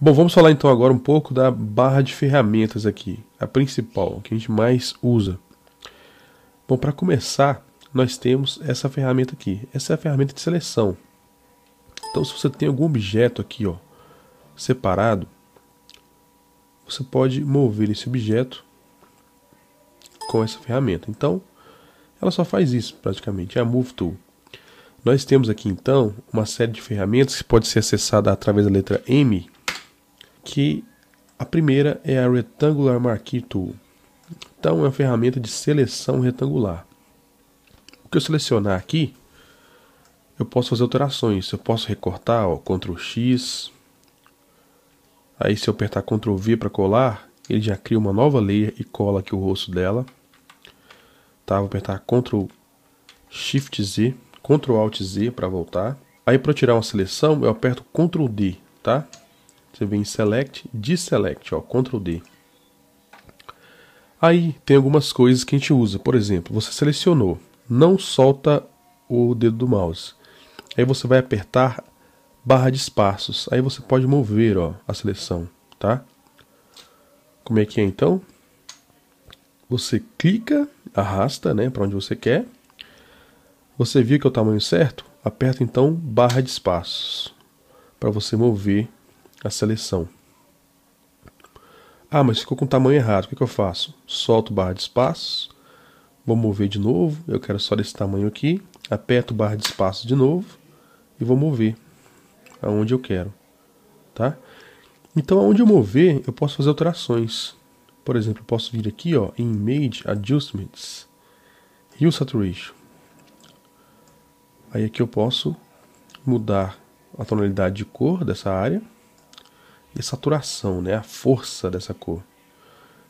Bom, vamos falar então agora um pouco da barra de ferramentas aqui, a principal, que a gente mais usa. Bom, para começar, nós temos essa ferramenta aqui. Essa é a ferramenta de seleção. Então, se você tem algum objeto aqui, ó, separado, você pode mover esse objeto com essa ferramenta. Então, ela só faz isso praticamente, é a Move Tool. Nós temos aqui então uma série de ferramentas que pode ser acessada através da letra M, que a primeira é a Rectangular Marquee Tool. Então é uma ferramenta de seleção retangular. O que eu selecionar aqui, eu posso fazer alterações. Eu posso recortar, ó, Ctrl X. Aí se eu apertar Ctrl V para colar, ele já cria uma nova layer e cola aqui o rosto dela. Tá, vou apertar Ctrl Shift Z, Ctrl Alt Z para voltar. Aí para tirar uma seleção, eu aperto Ctrl D, tá? Você vem em Select, Deselect, ó, Ctrl D. Aí tem algumas coisas que a gente usa. Por exemplo, você selecionou, não solta o dedo do mouse. Aí você vai apertar barra de espaços. Aí você pode mover, ó, a seleção, tá? Como é que é então? Você clica, arrasta, né, para onde você quer. Você viu que é o tamanho certo? Aperta então barra de espaços para você mover a seleção. Ah, mas ficou com o tamanho errado. O que eu faço? Solto barra de espaços, vou mover de novo. Eu quero só desse tamanho aqui. Aperto barra de espaços de novo e vou mover aonde eu quero, tá? Então, aonde eu mover, eu posso fazer alterações. Por exemplo, eu posso vir aqui, ó, em Image Adjustments, Hue Saturation. Aí aqui eu posso mudar a tonalidade de cor dessa área e a saturação, né, a força dessa cor,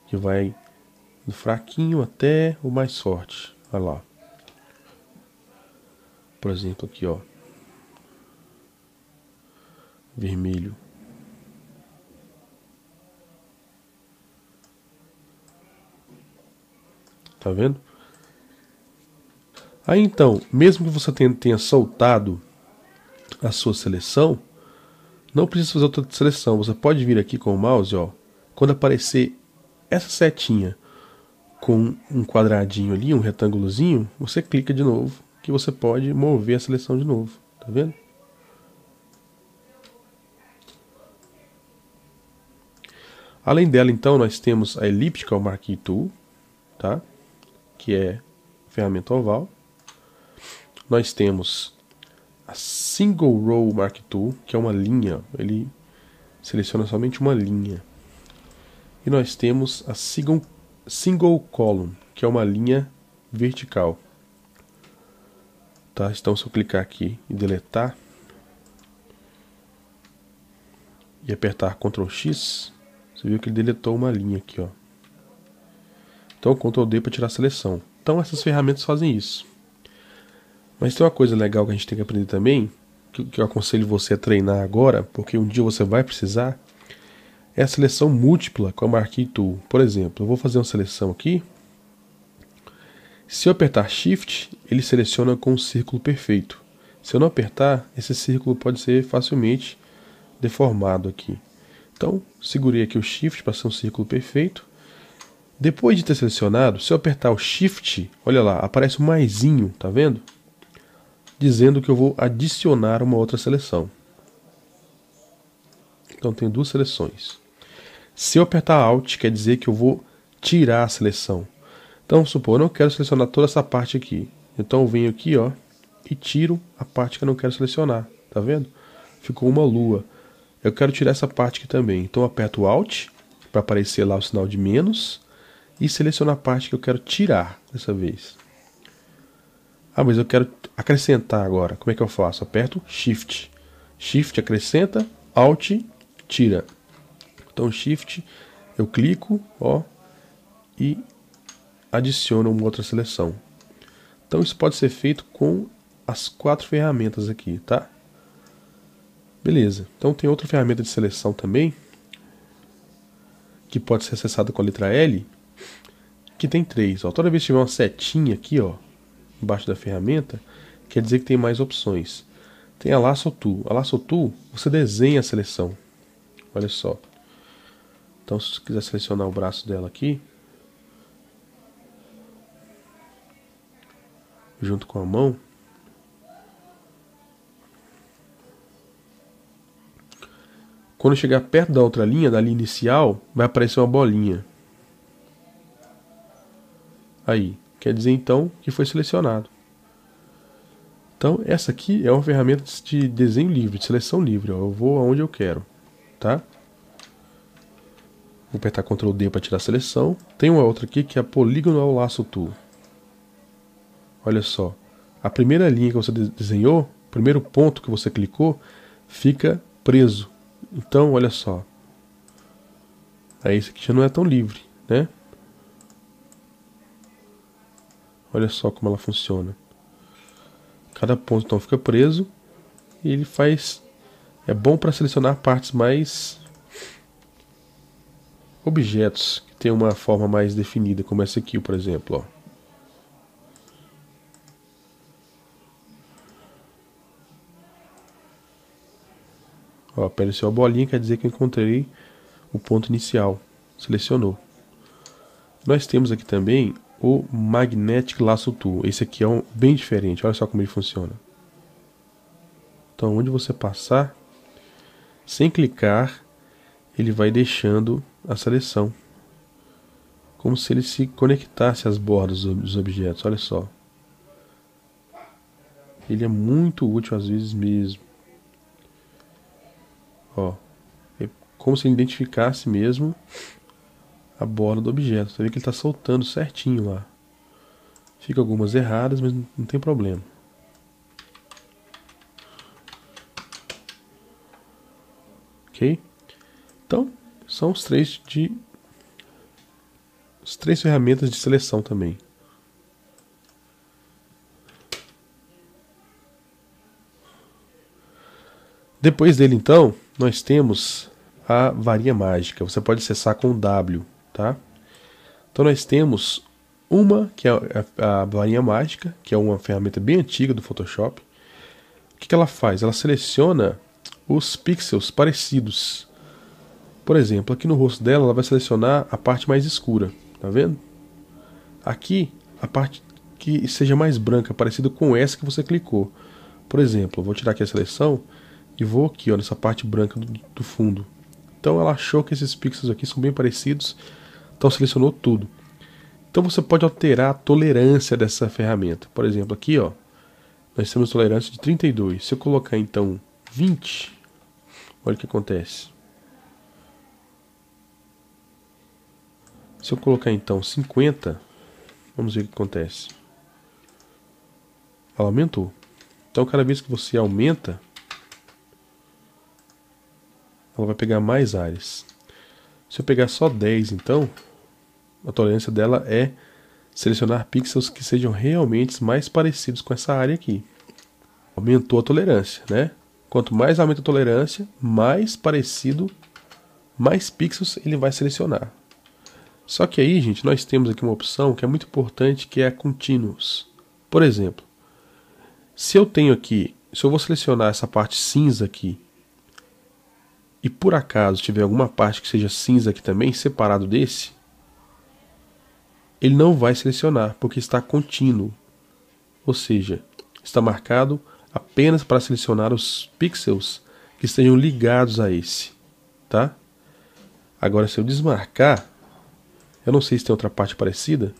que vai do fraquinho até o mais forte. Olha lá. Por exemplo, aqui, ó, vermelho. Tá vendo? Aí então, mesmo que você tenha soltado a sua seleção, não precisa fazer outra seleção. Você pode vir aqui com o mouse, ó, quando aparecer essa setinha com um quadradinho ali, um retângulozinho, você clica de novo, que você pode mover a seleção de novo. Tá vendo? Além dela, então, nós temos a Elliptical Marquee Tool, tá? Que é a ferramenta oval. Nós temos a Single Row Marquee Tool, que é uma linha, ele seleciona somente uma linha. E nós temos a Single Column, que é uma linha vertical. Tá? Então, se eu clicar aqui e deletar e apertar Ctrl X, você viu que ele deletou uma linha aqui, ó. Então, Ctrl D para tirar a seleção. Então, essas ferramentas fazem isso. Mas tem uma coisa legal que a gente tem que aprender também, que eu aconselho você a treinar agora, porque um dia você vai precisar, é a seleção múltipla com a Marquee Tool. Por exemplo, eu vou fazer uma seleção aqui. Se eu apertar Shift, ele seleciona com um círculo perfeito. Se eu não apertar, esse círculo pode ser facilmente deformado aqui. Então, segurei aqui o Shift para ser um círculo perfeito. Depois de ter selecionado, se eu apertar o Shift, olha lá, aparece um maisinho, tá vendo? Dizendo que eu vou adicionar uma outra seleção. Então, tem duas seleções. Se eu apertar Alt, quer dizer que eu vou tirar a seleção. Então, vamos supor, eu não quero selecionar toda essa parte aqui. Então, eu venho aqui, ó, e tiro a parte que eu não quero selecionar. Tá vendo? Ficou uma lua. Eu quero tirar essa parte aqui também. Então, eu aperto Alt, para aparecer lá o sinal de menos, e seleciono a parte que eu quero tirar dessa vez. Ah, mas eu quero acrescentar agora. Como é que eu faço? Aperto Shift. Shift acrescenta, Alt tira. Então Shift, eu clico, ó, e adiciono uma outra seleção. Então isso pode ser feito com as 4 ferramentas aqui, tá? Beleza. Então tem outra ferramenta de seleção também, que pode ser acessada com a letra L, que tem 3. Ó. Toda vez que tiver uma setinha aqui, ó, embaixo da ferramenta, quer dizer que tem mais opções. Tem a Lasso Tool. A Lasso Tool, você desenha a seleção. Olha só. Então, se você quiser selecionar o braço dela aqui, junto com a mão, quando chegar perto da outra linha, da linha inicial, vai aparecer uma bolinha. Aí, quer dizer então que foi selecionado. Então, essa aqui é uma ferramenta de desenho livre, de seleção livre. Ó. Eu vou aonde eu quero, tá? Vou apertar Ctrl D para tirar a seleção. Tem uma outra aqui que é a Polygonal Lasso Tool. Olha só. A primeira linha que você desenhou, o primeiro ponto que você clicou, fica preso. Então, olha só. Aí esse aqui já não é tão livre, né? Olha só como ela funciona. Cada ponto então fica preso e ele faz... É bom para selecionar partes mais... objetos que tem uma forma mais definida, como esse aqui, por exemplo. Ó, apareceu a bolinha, quer dizer que eu encontrei o ponto inicial. Selecionou. Nós temos aqui também o Magnetic Lasso Tool. Esse aqui é bem diferente. Olha só como ele funciona. Então, onde você passar, sem clicar, ele vai deixando a seleção. Como se ele se conectasse às bordas dos objetos. Olha só. Ele é muito útil às vezes mesmo. Ó, é como se ele identificasse mesmo a borda do objeto. Você vê que ele está soltando certinho lá. Fica algumas erradas, mas não tem problema. Ok? Então, são as três ferramentas de seleção também. Depois dele, então, nós temos a varinha mágica. Você pode acessar com o W, tá? Então nós temos uma que é a varinha mágica, que é uma ferramenta bem antiga do Photoshop. O que ela faz? Ela seleciona os pixels parecidos. Por exemplo, aqui no rosto dela, ela vai selecionar a parte mais escura, tá vendo? Aqui, a parte que seja mais branca, parecida com essa que você clicou. Por exemplo, eu vou tirar aqui a seleção e vou aqui, ó, nessa parte branca do fundo. Então ela achou que esses pixels aqui são bem parecidos, então selecionou tudo. Então você pode alterar a tolerância dessa ferramenta. Por exemplo, aqui, ó, nós temos tolerância de 32. Se eu colocar então 20, olha o que acontece. Se eu colocar então 50, vamos ver o que acontece. Ela aumentou. Então cada vez que você aumenta, ela vai pegar mais áreas. Se eu pegar só 10, então, a tolerância dela é selecionar pixels que sejam realmente mais parecidos com essa área aqui. Aumentou a tolerância, né? Quanto mais aumenta a tolerância, mais parecido, mais pixels ele vai selecionar. Só que aí, gente, nós temos aqui uma opção que é muito importante, que é a Continuous. Por exemplo, se eu vou selecionar essa parte cinza aqui, e por acaso tiver alguma parte que seja cinza aqui também, separado desse, ele não vai selecionar, porque está contínuo. Ou seja, está marcado apenas para selecionar os pixels que estejam ligados a esse. Tá? Agora, se eu desmarcar, eu não sei se tem outra parte parecida,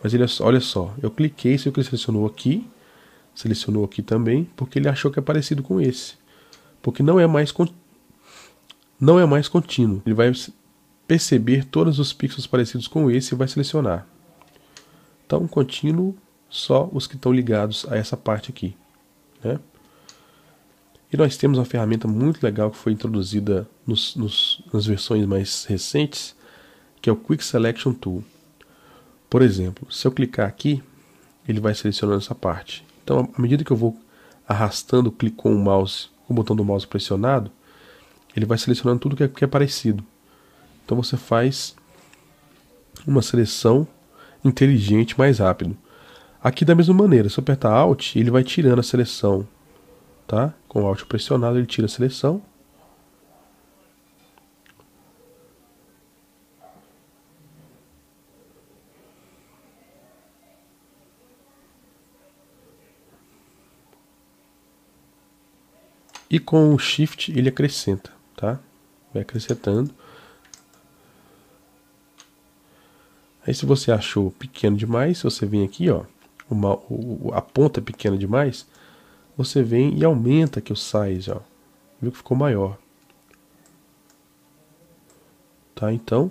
mas olha só, eu cliquei, se ele selecionou aqui também, porque ele achou que é parecido com esse. Porque não é mais contínuo. Ele vai perceber todos os pixels parecidos com esse e vai selecionar. Então, contínuo, só os que estão ligados a essa parte aqui, né? E nós temos uma ferramenta muito legal que foi introduzida nas versões mais recentes, que é o Quick Selection Tool. Por exemplo, se eu clicar aqui, ele vai selecionando essa parte. Então, à medida que eu vou arrastando, clico com o mouse, com o botão do mouse pressionado, ele vai selecionando tudo que é parecido. Então você faz uma seleção inteligente mais rápido. Aqui da mesma maneira, se eu apertar Alt, ele vai tirando a seleção, tá? Com o Alt pressionado ele tira a seleção. E com o Shift ele acrescenta, tá? Vai acrescentando. Aí se você achou pequeno demais, você vem aqui, ó, a ponta é pequena demais, você vem e aumenta aqui o size, ó. Viu que ficou maior. Tá? Então,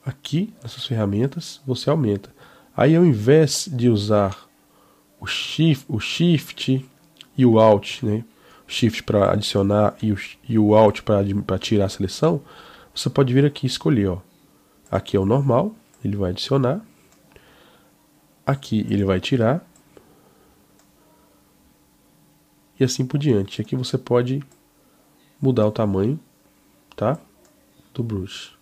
aqui nessas ferramentas você aumenta. Aí ao invés de usar o Shift e o Alt, né? O Shift para adicionar e o Alt para tirar a seleção, você pode vir aqui e escolher, ó. Aqui é o normal, ele vai adicionar. Aqui ele vai tirar. E assim por diante. Aqui você pode mudar o tamanho, tá? Do brush.